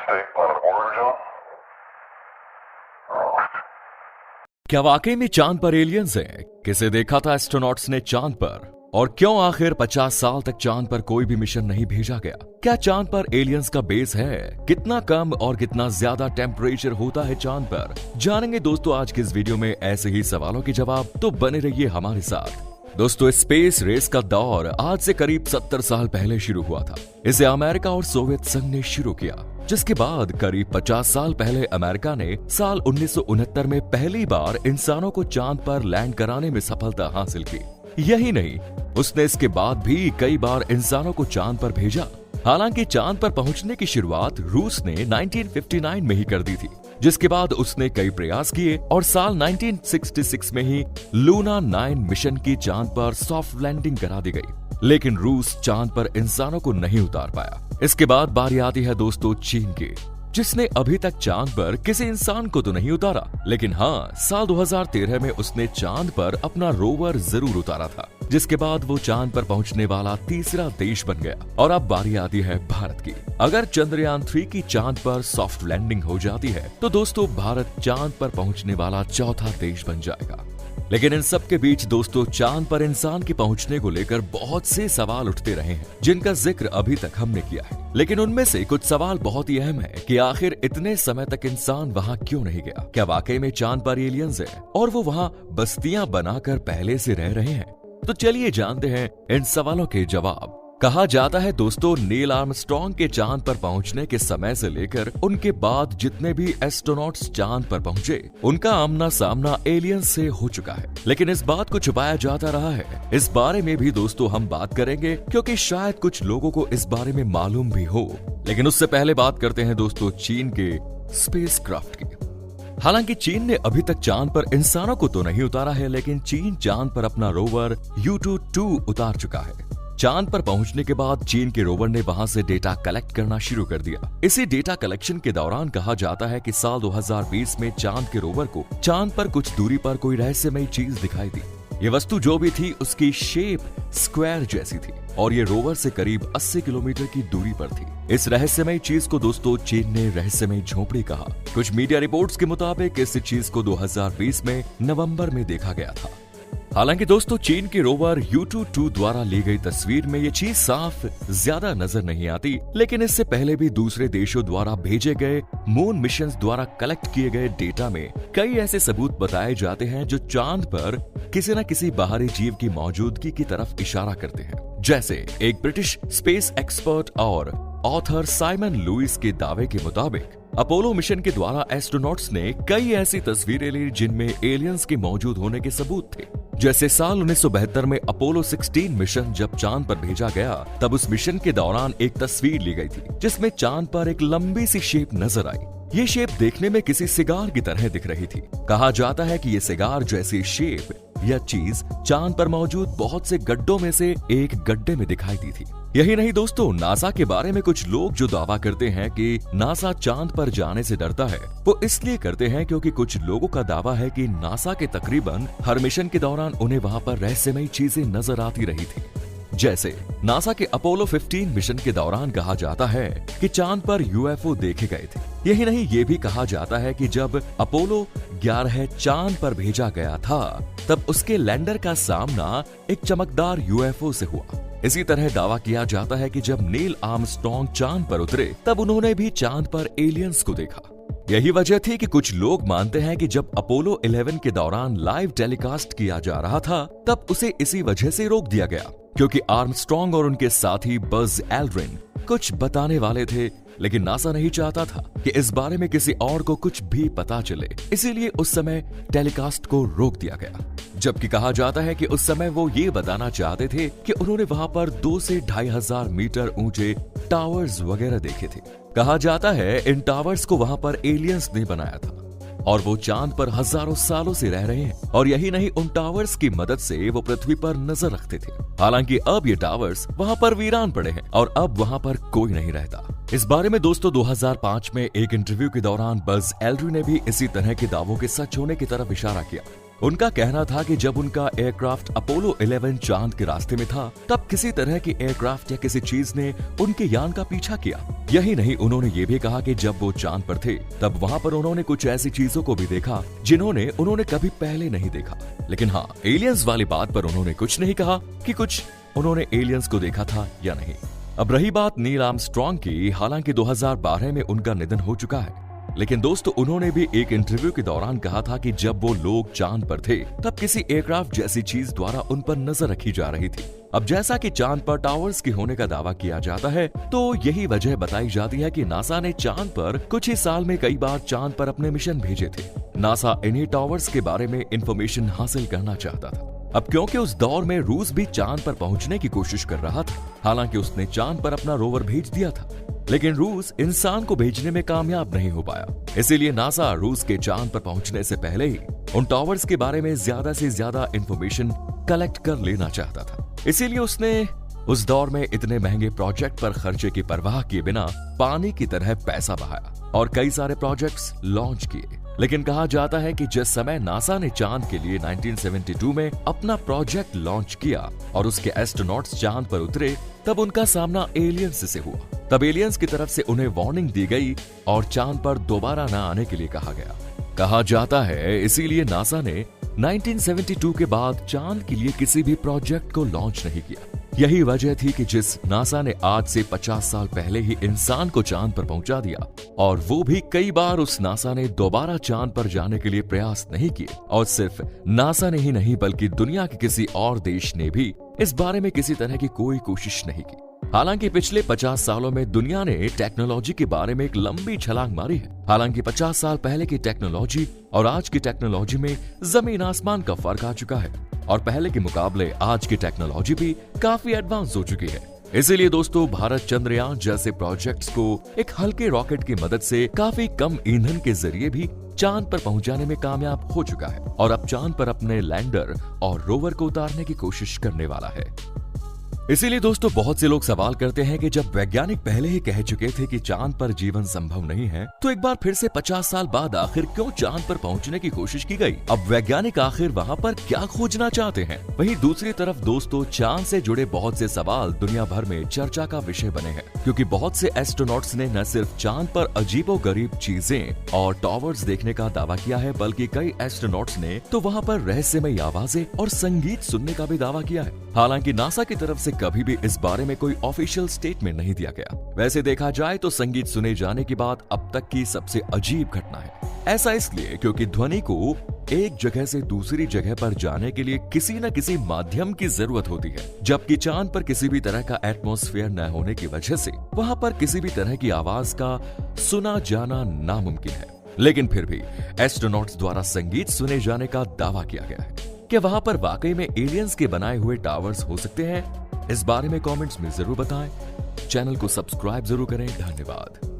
mistake on origin? क्या वाकई में चांद पर एलियंस हैं? किसे देखा था एस्ट्रोनॉट्स ने चांद पर? और क्यों आखिर 50 साल तक चांद पर कोई भी मिशन नहीं भेजा गया? क्या चांद पर एलियंस का बेस है? कितना कम और कितना ज्यादा टेम्परेचर होता है चांद पर? जानेंगे दोस्तों आज की इस वीडियो में ऐसे ही सवालों के जवाब, तो बने रहिए हमारे साथ। दोस्तों, स्पेस रेस का दौर आज से करीब 70 साल पहले शुरू हुआ था। इसे अमेरिका और सोवियत संघ ने शुरू किया, जिसके बाद करीब 50 साल पहले अमेरिका ने साल 1969 में पहली बार इंसानों को चांद पर लैंड कराने में सफलता हासिल की। यही नहीं, उसने इसके बाद भी कई बार इंसानों को चांद पर भेजा। हालांकि चांद पर पहुंचने की शुरुआत रूस ने 1959 में ही कर दी थी, जिसके बाद उसने कई प्रयास किए और साल 1966 में ही लूना 9 मिशन की चांद पर सॉफ्ट लैंडिंग करा दी गई। लेकिन रूस चांद पर इंसानों को नहीं उतार पाया। इसके बाद बारी आती है दोस्तों चीन की, जिसने अभी तक चांद पर किसी इंसान को तो नहीं उतारा, लेकिन हाँ, साल 2013 में उसने चांद पर अपना रोवर जरूर उतारा था, जिसके बाद वो चांद पर पहुंचने वाला तीसरा देश बन गया। और अब बारी आती है भारत की। अगर चंद्रयान 3 की चांद पर सॉफ्ट लैंडिंग हो जाती है तो दोस्तों भारत चांद पर पहुंचने वाला चौथा देश बन जाएगा। लेकिन इन सब के बीच दोस्तों चांद पर इंसान के पहुंचने को लेकर बहुत से सवाल उठते रहे हैं, जिनका जिक्र अभी तक हमने किया है। लेकिन उनमें से कुछ सवाल बहुत ही अहम है कि आखिर इतने समय तक इंसान वहां क्यों नहीं गया? क्या वाकई में चांद पर एलियंस हैं और वो वहां बस्तियां बनाकर पहले से रह रहे हैं? तो चलिए जानते हैं इन सवालों के जवाब। कहा जाता है दोस्तों, नील आर्मस्ट्रॉन्ग के चांद पर पहुंचने के समय से लेकर उनके बाद जितने भी एस्ट्रोनॉट्स चांद पर पहुंचे, उनका आमना सामना एलियंस से हो चुका है। लेकिन इस बात को छुपाया जाता रहा है। इस बारे में भी दोस्तों हम बात करेंगे, क्योंकि शायद कुछ लोगों को इस बारे में मालूम भी हो। लेकिन उससे पहले बात करते हैं दोस्तों चीन के स्पेसक्राफ्ट की। हालांकि चीन ने अभी तक चांद पर इंसानों को तो नहीं उतारा है, लेकिन चीन चांद पर अपना रोवर Yutu-2 उतार चुका है। चांद पर पहुंचने के बाद चीन के रोवर ने वहां से डेटा कलेक्ट करना शुरू कर दिया। इसी डेटा कलेक्शन के दौरान कहा जाता है कि साल 2020 में चांद के रोवर को चांद पर कुछ दूरी पर कोई रहस्यमयी चीज दिखाई दी। ये वस्तु जो भी थी उसकी शेप स्क्वायर जैसी थी और ये रोवर से करीब 80 किलोमीटर की दूरी पर थी। इस रहस्यमयी चीज को दोस्तों चीन ने रहस्यमयी झोपड़ी कहा। कुछ मीडिया रिपोर्ट्स के मुताबिक इस चीज को 2020 में नवंबर में देखा गया था। हालांकि दोस्तों चीन के रोवर Yutu-2 द्वारा ली गई तस्वीर में ये चीज साफ ज्यादा नजर नहीं आती, लेकिन इससे पहले भी दूसरे देशों द्वारा भेजे गए मून मिशंस द्वारा कलेक्ट किए गए डेटा में कई ऐसे सबूत बताए जाते हैं जो चांद पर किसी न किसी बाहरी जीव की मौजूदगी की तरफ इशारा करते हैं। जैसे एक ब्रिटिश स्पेस एक्सपर्ट और ऑथर साइमन लुइस के दावे के मुताबिक अपोलो मिशन के द्वारा एस्ट्रोनॉट्स ने कई ऐसी तस्वीरें ली जिनमें एलियंस के मौजूद होने के सबूत थे। जैसे साल 1972 में अपोलो 16 मिशन जब चांद पर भेजा गया, तब उस मिशन के दौरान एक तस्वीर ली गई थी जिसमें चांद पर एक लंबी सी शेप नजर आई। ये शेप देखने में किसी सिगार की तरह दिख रही थी। कहा जाता है कि ये सिगार जैसी शेप या चीज चांद पर मौजूद बहुत से गड्ढों में से एक गड्ढे में दिखाई दी थी। यही नहीं दोस्तों, नासा के बारे में कुछ लोग जो दावा करते हैं कि नासा चांद पर जाने से डरता है, वो इसलिए करते हैं क्योंकि कुछ लोगों का दावा है कि नासा के तकरीबन हर मिशन के दौरान उन्हें वहां पर रहस्यमयी चीजें नजर आती रही थी। जैसे नासा के अपोलो 15 मिशन के दौरान कहा जाता है कि चांद पर यूएफओ देखे गए थे। यही नहीं, ये भी कहा जाता है कि जब अपोलो 11 चांद पर भेजा गया था, तब उसके लैंडर का सामना एक चमकदार यूएफओ से हुआ। इसी तरह दावा किया जाता है कि जब नील आर्मस्ट्रॉन्ग चांद पर उतरे, तब उन्होंने भी चांद पर एलियंस को देखा। यही वजह थी कि कुछ लोग मानते हैं कि जब अपोलो 11 के दौरान लाइव टेलीकास्ट किया जा रहा था, तब उसे इसी वजह से रोक दिया गया, क्योंकि आर्मस्ट्रॉन्ग और उनके साथी बज एल्ड्रिन कुछ बताने वाले थे, लेकिन नासा नहीं चाहता था कि इस बारे में किसी और को कुछ भी पता चले, इसीलिए उस समय टेलीकास्ट को रोक दिया गया। जबकि कहा जाता है कि उस समय वो ये बताना चाहते थे कि उन्होंने वहां पर 2 से 2500 मीटर ऊंचे टावर्स वगैरह देखे थे। कहा जाता है इन टावर्स को वहां पर एलियंस ने बनाया था और वो चांद पर हजारों सालों से रह रहे हैं। और यही नहीं, उन टावर्स की मदद से वो पृथ्वी पर नजर रखते थे। हालांकि अब ये टावर्स वहां पर वीरान पड़े हैं और अब वहां पर कोई नहीं रहता। इस बारे में दोस्तों 2005 में एक इंटरव्यू के दौरान बज एल्ड्रिन ने भी इसी तरह के दावों के सच होने की तरफ इशारा किया। उनका कहना था कि जब उनका एयरक्राफ्ट अपोलो 11 चांद के रास्ते में था, तब किसी तरह की एयरक्राफ्ट या किसी चीज ने उनके यान का पीछा किया। यही नहीं, उन्होंने ये भी कहा कि जब वो चांद पर थे तब वहाँ पर उन्होंने कुछ ऐसी चीजों को भी देखा जिन्होंने उन्होंने कभी पहले नहीं देखा। लेकिन हाँ, एलियंस वाली बात पर उन्होंने कुछ नहीं कहा कि कुछ उन्होंने एलियंस को देखा था या नहीं। अब रही बात नील आर्मस्ट्रांग की, हालांकि 2012 में उनका निधन हो चुका है, लेकिन दोस्तों उन्होंने भी एक इंटरव्यू के दौरान कहा था कि जब वो लोग चांद पर थे तब किसी एयरक्राफ्ट जैसी चीज द्वारा उन पर नजर रखी जा रही थी। अब जैसा कि चांद पर टावर्स के होने का दावा किया जाता है, तो यही वजह बताई जाती है कि नासा ने चांद पर कुछ ही साल में कई बार चांद पर अपने मिशन भेजे थे। नासा इन्हीं टावर्स के बारे में इंफॉर्मेशन हासिल करना चाहता था। अब क्योंकि उस दौर में रूस भी चांद पर पहुंचने की कोशिश कर रहा था, हालांकि उसने चांद पर अपना रोवर भेज दिया था, लेकिन रूस इंसान को भेजने में कामयाब नहीं हो पाया। इसीलिए नासा रूस के चांद पर पहुंचने से पहले ही उन टावर्स के बारे में ज्यादा से ज्यादा इंफॉर्मेशन कलेक्ट कर लेना चाहता था। इसीलिए उसने उस दौर में इतने महंगे प्रोजेक्ट पर खर्चे की परवाह किए बिना पानी की तरह पैसा बहाया और कई सारे प्रोजेक्ट्स लॉन्च किए। लेकिन कहा जाता है कि जिस समय नासा ने चांद के लिए 1972 में अपना प्रोजेक्ट लॉन्च किया और उसके एस्ट्रोनॉट्स चांद पर उतरे, तब उनका सामना एलियंस से हुआ। तब एलियंस की तरफ से उन्हें वार्निंग दी गई और चांद पर दोबारा न आने के लिए कहा गया। कहा जाता है इसीलिए नासा ने 1972 के बाद चांद के लिए किसी भी प्रोजेक्ट को लॉन्च नहीं किया। यही वजह थी कि जिस नासा ने आज से 50 साल पहले ही इंसान को चांद पर पहुंचा दिया, और वो भी कई बार, उस नासा ने दोबारा चांद पर जाने के लिए प्रयास नहीं किए। और सिर्फ नासा ने ही नहीं बल्कि दुनिया के किसी और देश ने भी इस बारे में किसी तरह की कोई कोशिश नहीं की। हालांकि पिछले 50 सालों में दुनिया ने टेक्नोलॉजी के बारे में एक लंबी छलांग मारी है। हालांकि 50 साल पहले की टेक्नोलॉजी और आज की टेक्नोलॉजी में जमीन आसमान का फर्क आ चुका है, और पहले के मुकाबले आज की टेक्नोलॉजी भी काफी एडवांस हो चुकी है। इसीलिए दोस्तों भारत चंद्रयान जैसे प्रोजेक्ट्स को एक हल्के रॉकेट की मदद से काफी कम ईंधन के जरिए भी चांद पर पहुंचाने में कामयाब हो चुका है, और अब चांद पर अपने लैंडर और रोवर को उतारने की कोशिश करने वाला है। इसीलिए दोस्तों बहुत से लोग सवाल करते हैं कि जब वैज्ञानिक पहले ही कह चुके थे कि चांद पर जीवन संभव नहीं है, तो एक बार फिर से 50 साल बाद आखिर क्यों चांद पर पहुंचने की कोशिश की गई? अब वैज्ञानिक आखिर वहां पर क्या खोजना चाहते हैं? वहीं दूसरी तरफ दोस्तों चांद से जुड़े बहुत से सवाल दुनिया भर में चर्चा का विषय बने हैं, क्योंकि बहुत से एस्ट्रोनॉट्स ने न सिर्फ चांद पर अजीबोगरीब चीजें और टावर्स देखने का दावा किया है, बल्कि कई एस्ट्रोनॉट्स ने तो वहाँ पर रहस्यमयी आवाजें और संगीत सुनने का भी दावा किया है। हालांकि नासा की तरफ से कभी भी इस बारे में कोई ऑफिशियल स्टेटमेंट नहीं दिया गया। वैसे देखा जाए तो संगीत सुने जाने की बात अब तक की सबसे अजीब घटना है। ऐसा इसलिए क्योंकि ध्वनि को एक जगह से दूसरी जगह पर जाने के लिए किसी न किसी माध्यम की जरूरत होती है, जबकि चांद पर किसी भी तरह का एटमॉस्फेयर न होने की वजह से वहां पर किसी भी तरह की आवाज का सुना जाना नामुमकिन है। लेकिन फिर भी एस्ट्रोनॉट्स द्वारा संगीत सुने जाने का दावा किया गया है। क्या वहां पर वाकई में एलियंस के बनाए हुए टावर्स हो सकते हैं? इस बारे में कमेंट्स में जरूर बताएं। चैनल को सब्सक्राइब जरूर करें। धन्यवाद।